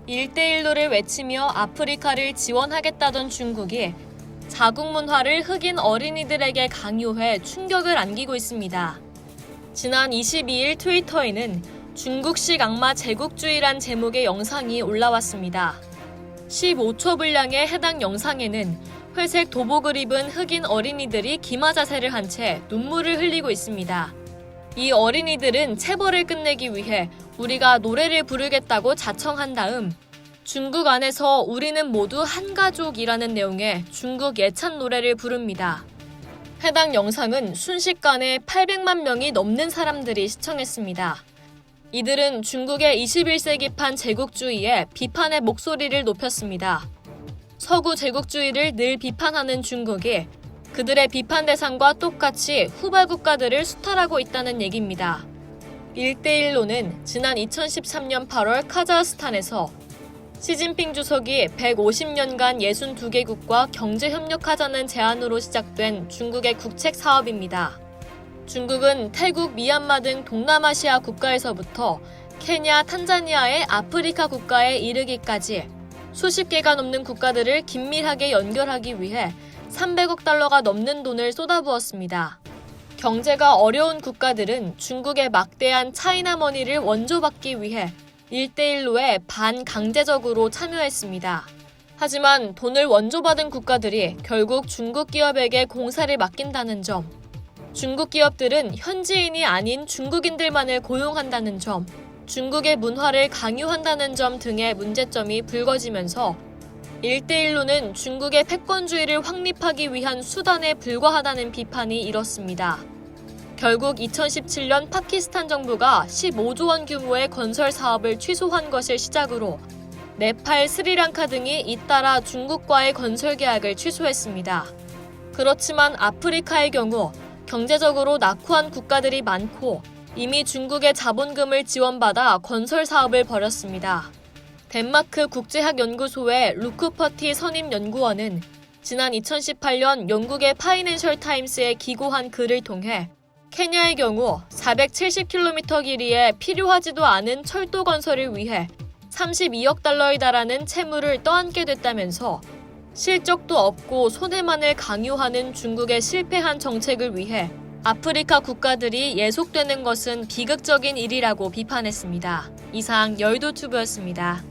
1대1로를 외치며 아프리카를 지원하겠다던 중국이 자국 문화를 흑인 어린이들에게 강요해 충격을 안기고 있습니다. 지난 22일 트위터에는 중국식 악마 제국주의란 제목의 영상이 올라왔습니다. 15초 분량의 해당 영상에는 회색 도복을 입은 흑인 어린이들이 기마 자세를 한 채 눈물을 흘리고 있습니다. 이 어린이들은 체벌을 끝내기 위해 우리가 노래를 부르겠다고 자청한 다음 중국 안에서 우리는 모두 한 가족이라는 내용의 중국 예찬 노래를 부릅니다. 해당 영상은 순식간에 800만 명이 넘는 사람들이 시청했습니다. 이들은 중국의 21세기판 제국주의에 비판의 목소리를 높였습니다. 서구 제국주의를 늘 비판하는 중국이 그들의 비판 대상과 똑같이 후발 국가들을 수탈하고 있다는 얘기입니다. 1대1로는 지난 2013년 8월 카자흐스탄에서 시진핑 주석이 150년간 62개국과 경제협력하자는 제안으로 시작된 중국의 국책 사업입니다. 중국은 태국, 미얀마 등 동남아시아 국가에서부터 케냐, 탄자니아의 아프리카 국가에 이르기까지 수십 개가 넘는 국가들을 긴밀하게 연결하기 위해 300억 달러가 넘는 돈을 쏟아부었습니다. 경제가 어려운 국가들은 중국의 막대한 차이나머니를 원조받기 위해 1대1로에 반강제적으로 참여했습니다. 하지만 돈을 원조받은 국가들이 결국 중국 기업에게 공사를 맡긴다는 점, 중국 기업들은 현지인이 아닌 중국인들만을 고용한다는 점, 중국의 문화를 강요한다는 점 등의 문제점이 불거지면서 1대1로는 중국의 패권주의를 확립하기 위한 수단에 불과하다는 비판이 일었습니다. 결국 2017년 파키스탄 정부가 15조 원 규모의 건설 사업을 취소한 것을 시작으로 네팔, 스리랑카 등이 잇따라 중국과의 건설 계약을 취소했습니다. 그렇지만 아프리카의 경우 경제적으로 낙후한 국가들이 많고 이미 중국의 자본금을 지원받아 건설 사업을 벌였습니다. 덴마크 국제학연구소의 루크퍼티 선임연구원은 지난 2018년 영국의 파이낸셜 타임스에 기고한 글을 통해 케냐의 경우 470km 길이의 필요하지도 않은 철도 건설을 위해 32억 달러에 달하는 채무를 떠안게 됐다면서 실적도 없고 손해만을 강요하는 중국의 실패한 정책을 위해 아프리카 국가들이 예속되는 것은 비극적인 일이라고 비판했습니다. 이상 여의도투브였습니다.